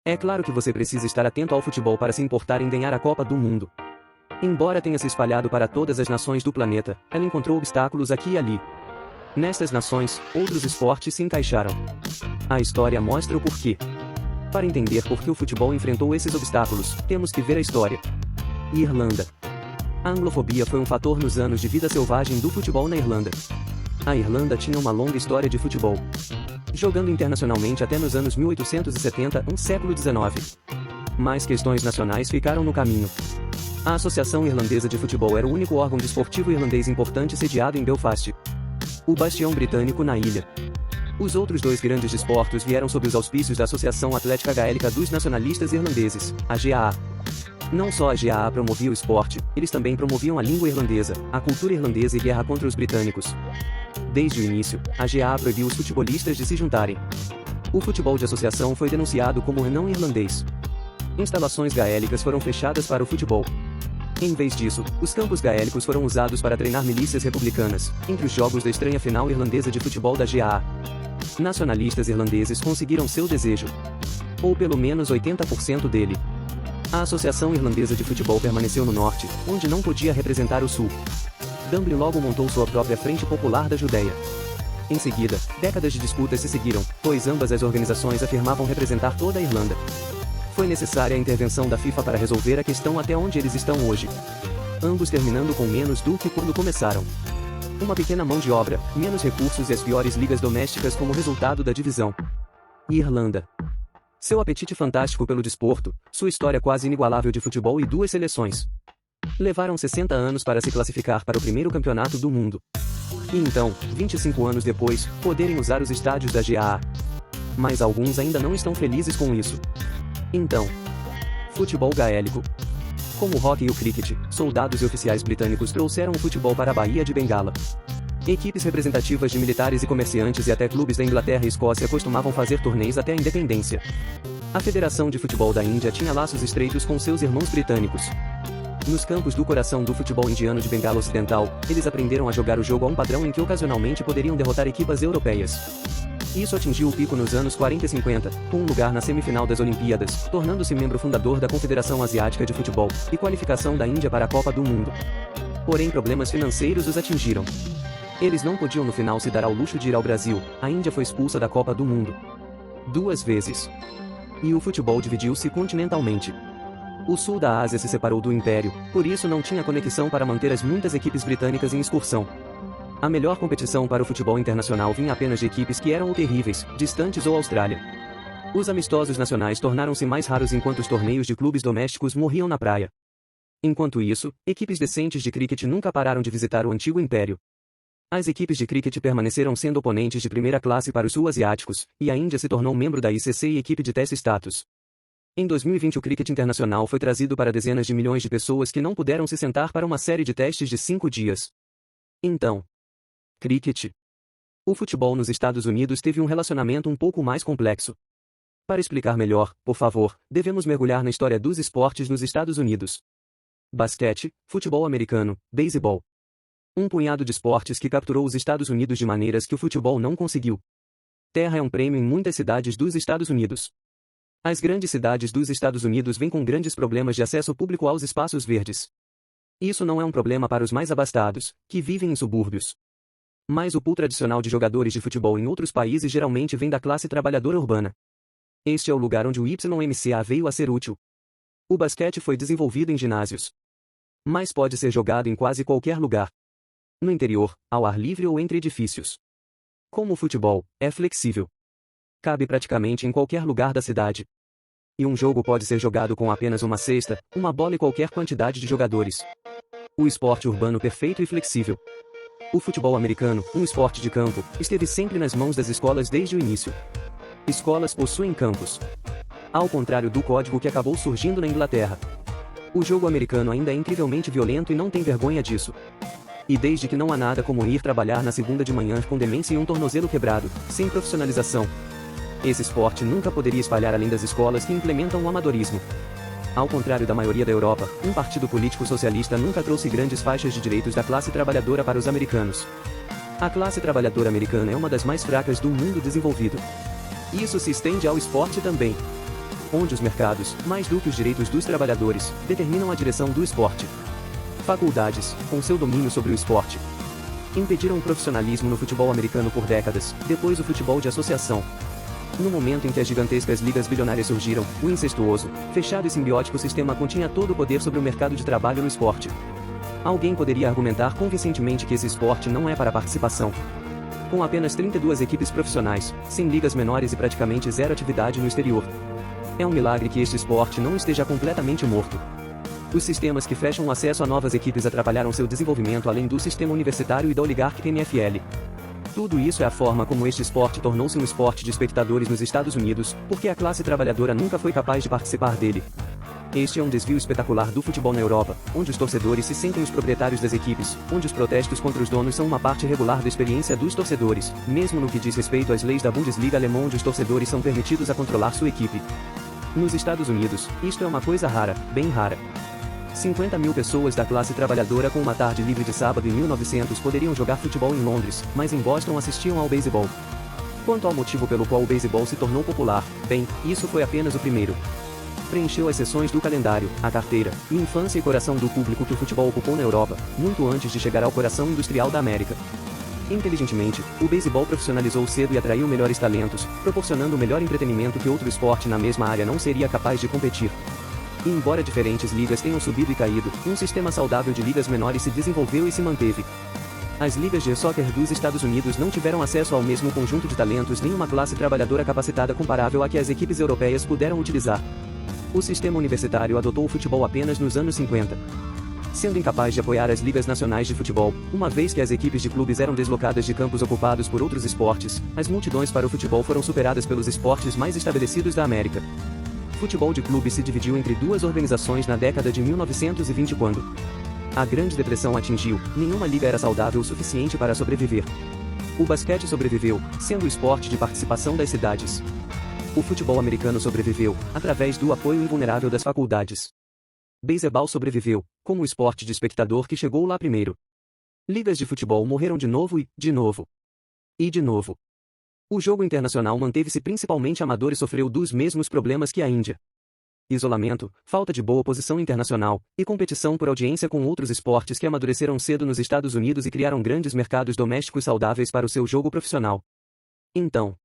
É claro que você precisa estar atento ao futebol para se importar em ganhar a Copa do Mundo. Embora tenha se espalhado para todas as nações do planeta, ela encontrou obstáculos aqui e ali. Nestas nações, outros esportes se encaixaram. A história mostra o porquê. Para entender por que o futebol enfrentou esses obstáculos, temos que ver a história. Irlanda. A anglofobia foi um fator nos anos de vida selvagem do futebol na Irlanda. A Irlanda tinha uma longa história de futebol, jogando internacionalmente até nos anos 1870, século XIX. Mas questões nacionais ficaram no caminho. A Associação Irlandesa de Futebol era o único órgão desportivo irlandês importante sediado em Belfast, o bastião britânico na ilha. Os outros dois grandes desportos vieram sob os auspícios da Associação Atlética Gaélica dos Nacionalistas Irlandeses, a GAA. Não só a GAA promovia o esporte, eles também promoviam a língua irlandesa, a cultura irlandesa e guerra contra os britânicos. Desde o início, a GAA proibiu os futebolistas de se juntarem. O futebol de associação foi denunciado como não irlandês. Instalações gaélicas foram fechadas para o futebol. Em vez disso, os campos gaélicos foram usados para treinar milícias republicanas, entre os jogos da estranha final irlandesa de futebol da GAA. Nacionalistas irlandeses conseguiram seu desejo. Ou pelo menos 80% dele. A Associação Irlandesa de Futebol permaneceu no norte, onde não podia representar o sul. Dublin logo montou sua própria Frente Popular da Judéia. Em seguida, décadas de disputas se seguiram, pois ambas as organizações afirmavam representar toda a Irlanda. Foi necessária a intervenção da FIFA para resolver a questão até onde eles estão hoje. Ambos terminando com menos do que quando começaram. Uma pequena mão de obra, menos recursos e as piores ligas domésticas como resultado da divisão. Irlanda. Seu apetite fantástico pelo desporto, sua história quase inigualável de futebol e duas seleções. Levaram 60 anos para se classificar para o primeiro campeonato do mundo. E então, 25 anos depois, poderem usar os estádios da GAA. Mas alguns ainda não estão felizes com isso. Então, futebol gaélico. Como o hóquei e o cricket, soldados e oficiais britânicos trouxeram o futebol para a Baía de Bengala. Equipes representativas de militares e comerciantes e até clubes da Inglaterra e Escócia costumavam fazer turnês até a independência. A Federação de Futebol da Índia tinha laços estreitos com seus irmãos britânicos. Nos campos do coração do futebol indiano de Bengala Ocidental, eles aprenderam a jogar o jogo a um padrão em que ocasionalmente poderiam derrotar equipas europeias. Isso atingiu o pico nos anos 40 e 50, com um lugar na semifinal das Olimpíadas, tornando-se membro fundador da Confederação Asiática de Futebol, e qualificação da Índia para a Copa do Mundo. Porém, problemas financeiros os atingiram. Eles não podiam no final se dar ao luxo de ir ao Brasil, a Índia foi expulsa da Copa do Mundo 2 vezes. E o futebol dividiu-se continentalmente. O sul da Ásia se separou do Império, por isso não tinha conexão para manter as muitas equipes britânicas em excursão. A melhor competição para o futebol internacional vinha apenas de equipes que eram ou terríveis, distantes ou Austrália. Os amistosos nacionais tornaram-se mais raros enquanto os torneios de clubes domésticos morriam na praia. Enquanto isso, equipes decentes de cricket nunca pararam de visitar o antigo Império. As equipes de cricket permaneceram sendo oponentes de primeira classe para os sul-asiáticos, e a Índia se tornou membro da ICC e equipe de teste status. Em 2020 o cricket internacional foi trazido para dezenas de milhões de pessoas que não puderam se sentar para uma série de testes de 5 dias. Então, cricket. O futebol nos Estados Unidos teve um relacionamento um pouco mais complexo. Para explicar melhor, por favor, devemos mergulhar na história dos esportes nos Estados Unidos. Basquete, futebol americano, beisebol. Um punhado de esportes que capturou os Estados Unidos de maneiras que o futebol não conseguiu. Terra é um prêmio em muitas cidades dos Estados Unidos. As grandes cidades dos Estados Unidos vêm com grandes problemas de acesso público aos espaços verdes. Isso não é um problema para os mais abastados, que vivem em subúrbios. Mas o pool tradicional de jogadores de futebol em outros países geralmente vem da classe trabalhadora urbana. Este é o lugar onde o YMCA veio a ser útil. O basquete foi desenvolvido em ginásios. Mas pode ser jogado em quase qualquer lugar. No interior, ao ar livre ou entre edifícios. Como o futebol, é flexível. Cabe praticamente em qualquer lugar da cidade. E um jogo pode ser jogado com apenas uma cesta, uma bola e qualquer quantidade de jogadores. O esporte urbano perfeito e flexível. O futebol americano, um esporte de campo, esteve sempre nas mãos das escolas desde o início. Escolas possuem campos. Ao contrário do código que acabou surgindo na Inglaterra. O jogo americano ainda é incrivelmente violento e não tem vergonha disso. E desde que não há nada como ir trabalhar na segunda de manhã com demência e um tornozelo quebrado, sem profissionalização. Esse esporte nunca poderia espalhar além das escolas que implementam o amadorismo. Ao contrário da maioria da Europa, um partido político socialista nunca trouxe grandes faixas de direitos da classe trabalhadora para os americanos. A classe trabalhadora americana é uma das mais fracas do mundo desenvolvido. Isso se estende ao esporte também. onde os mercados, mais do que os direitos dos trabalhadores, determinam a direção do esporte. Faculdades, com seu domínio sobre o esporte, impediram o profissionalismo no futebol americano por décadas, depois o futebol de associação. No momento em que as gigantescas ligas bilionárias surgiram, o incestuoso, fechado e simbiótico sistema continha todo o poder sobre o mercado de trabalho no esporte. Alguém poderia argumentar convincentemente que esse esporte não é para participação. Com apenas 32 equipes profissionais, 100 ligas menores e praticamente zero atividade no exterior. É um milagre que este esporte não esteja completamente morto. Os sistemas que fecham o acesso a novas equipes atrapalharam seu desenvolvimento além do sistema universitário e da oligárquica NFL. Tudo isso é a forma como este esporte tornou-se um esporte de espectadores nos Estados Unidos, porque a classe trabalhadora nunca foi capaz de participar dele. Este é um desvio espetacular do futebol na Europa, onde os torcedores se sentem os proprietários das equipes, onde os protestos contra os donos são uma parte regular da experiência dos torcedores, mesmo no que diz respeito às leis da Bundesliga alemã, onde os torcedores são permitidos a controlar sua equipe. Nos Estados Unidos, isto é uma coisa rara, bem rara. 50 mil pessoas da classe trabalhadora com uma tarde livre de sábado em 1900 poderiam jogar futebol em Londres, mas em Boston assistiam ao beisebol. Quanto ao motivo pelo qual o beisebol se tornou popular, bem, isso foi apenas o primeiro. Preencheu as seções do calendário, a carteira, e infância e coração do público que o futebol ocupou na Europa, muito antes de chegar ao coração industrial da América. Inteligentemente, o beisebol profissionalizou cedo e atraiu melhores talentos, proporcionando o melhor entretenimento que outro esporte na mesma área não seria capaz de competir. E embora diferentes ligas tenham subido e caído, um sistema saudável de ligas menores se desenvolveu e se manteve. As ligas de soccer dos Estados Unidos não tiveram acesso ao mesmo conjunto de talentos nem uma classe trabalhadora capacitada comparável à que as equipes europeias puderam utilizar. O sistema universitário adotou o futebol apenas nos anos 50. Sendo incapaz de apoiar as ligas nacionais de futebol, uma vez que as equipes de clubes eram deslocadas de campos ocupados por outros esportes, as multidões para o futebol foram superadas pelos esportes mais estabelecidos da América. Futebol de clube se dividiu entre duas organizações na década de 1920 quando a Grande Depressão atingiu, nenhuma liga era saudável o suficiente para sobreviver. O basquete sobreviveu, sendo o esporte de participação das cidades. O futebol americano sobreviveu, através do apoio invulnerável das faculdades. Beisebol sobreviveu, como o esporte de espectador que chegou lá primeiro. Ligas de futebol morreram de novo e, de novo. E de novo. O jogo internacional manteve-se principalmente amador e sofreu dos mesmos problemas que a Índia. Isolamento, falta de boa posição internacional, e competição por audiência com outros esportes que amadureceram cedo nos Estados Unidos e criaram grandes mercados domésticos saudáveis para o seu jogo profissional. Então,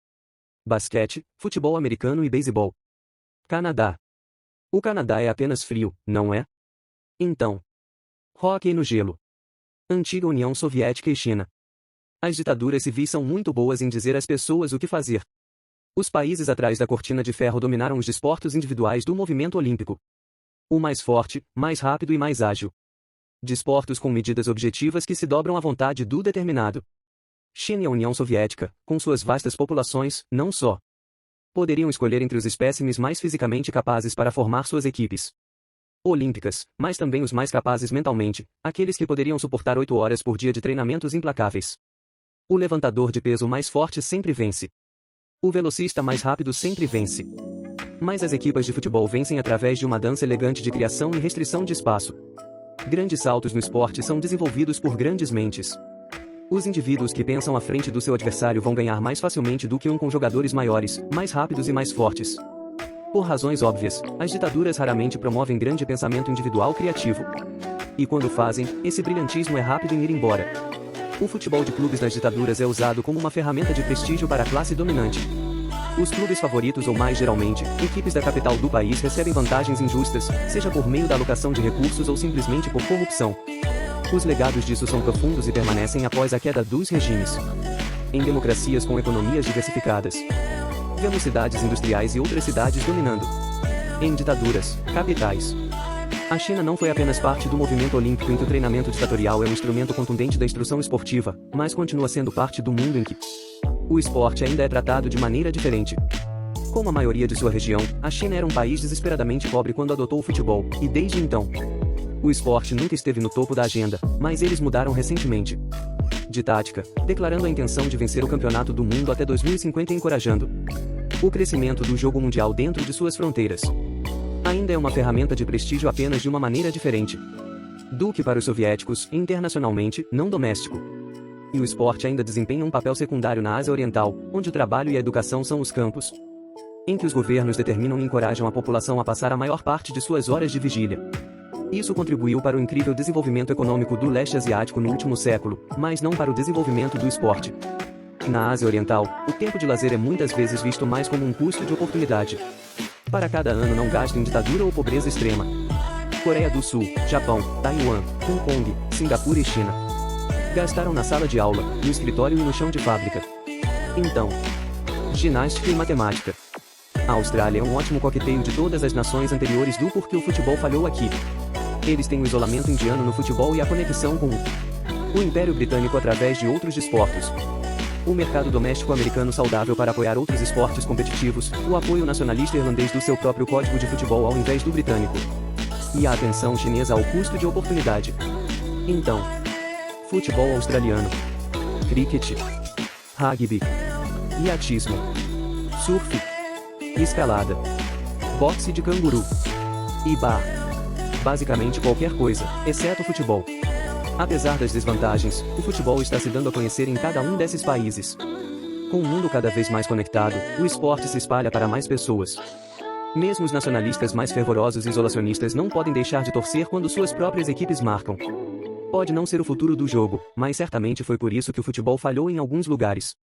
basquete, futebol americano e beisebol. Canadá. O Canadá é apenas frio, não é? Então, hóquei no gelo. Antiga União Soviética e China. As ditaduras civis são muito boas em dizer às pessoas o que fazer. Os países atrás da cortina de ferro dominaram os desportos individuais do movimento olímpico. O mais forte, mais rápido e mais ágil. Desportos com medidas objetivas que se dobram à vontade do determinado. China e a União Soviética, com suas vastas populações, não só poderiam escolher entre os espécimes mais fisicamente capazes para formar suas equipes olímpicas, mas também os mais capazes mentalmente, aqueles que poderiam suportar 8 horas por dia de treinamentos implacáveis. O levantador de peso mais forte sempre vence. O velocista mais rápido sempre vence. Mas as equipas de futebol vencem através de uma dança elegante de criação e restrição de espaço. Grandes saltos no esporte são desenvolvidos por grandes mentes. Os indivíduos que pensam à frente do seu adversário vão ganhar mais facilmente do que um com jogadores maiores, mais rápidos e mais fortes. Por razões óbvias, as ditaduras raramente promovem grande pensamento individual criativo. E quando fazem, esse brilhantismo é rápido em ir embora. O futebol de clubes nas ditaduras é usado como uma ferramenta de prestígio para a classe dominante. Os clubes favoritos ou mais geralmente, equipes da capital do país recebem vantagens injustas, seja por meio da alocação de recursos ou simplesmente por corrupção. Os legados disso são profundos e permanecem após a queda dos regimes. Em democracias com economias diversificadas, vemos cidades industriais e outras cidades dominando. Em ditaduras, capitais. A China não foi apenas parte do movimento olímpico em que o treinamento ditatorial é um instrumento contundente da instrução esportiva, mas continua sendo parte do mundo em que o esporte ainda é tratado de maneira diferente. Como a maioria de sua região, a China era um país desesperadamente pobre quando adotou o futebol, e desde então, o esporte nunca esteve no topo da agenda, mas eles mudaram recentemente de tática, declarando a intenção de vencer o campeonato do mundo até 2050 e encorajando o crescimento do jogo mundial dentro de suas fronteiras. Ainda é uma ferramenta de prestígio apenas de uma maneira diferente do que para os soviéticos, internacionalmente, não doméstico. E o esporte ainda desempenha um papel secundário na Ásia Oriental, onde o trabalho e a educação são os campos em que os governos determinam e encorajam a população a passar a maior parte de suas horas de vigília. Isso contribuiu para o incrível desenvolvimento econômico do leste asiático no último século, mas não para o desenvolvimento do esporte. Na Ásia Oriental, o tempo de lazer é muitas vezes visto mais como um custo de oportunidade. Para cada ano não gasto em ditadura ou pobreza extrema. Coreia do Sul, Japão, Taiwan, Hong Kong, Singapura e China. Gastaram na sala de aula, no escritório e no chão de fábrica. Então, ginástica e matemática. A Austrália é um ótimo coqueteio de todas as nações anteriores do porquê o futebol falhou aqui. Eles têm o isolamento indiano no futebol e a conexão com o Império Britânico através de outros desportos. O mercado doméstico americano saudável para apoiar outros esportes competitivos, o apoio nacionalista irlandês do seu próprio código de futebol ao invés do britânico. E a atenção chinesa ao custo de oportunidade. Então, futebol australiano, cricket, rugby, iatismo, surf, escalada, boxe de canguru e bar. Basicamente qualquer coisa, exceto futebol. Apesar das desvantagens, o futebol está se dando a conhecer em cada um desses países. Com o mundo cada vez mais conectado, o esporte se espalha para mais pessoas. Mesmo os nacionalistas mais fervorosos e isolacionistas não podem deixar de torcer quando suas próprias equipes marcam. Pode não ser o futuro do jogo, mas certamente foi por isso que o futebol falhou em alguns lugares.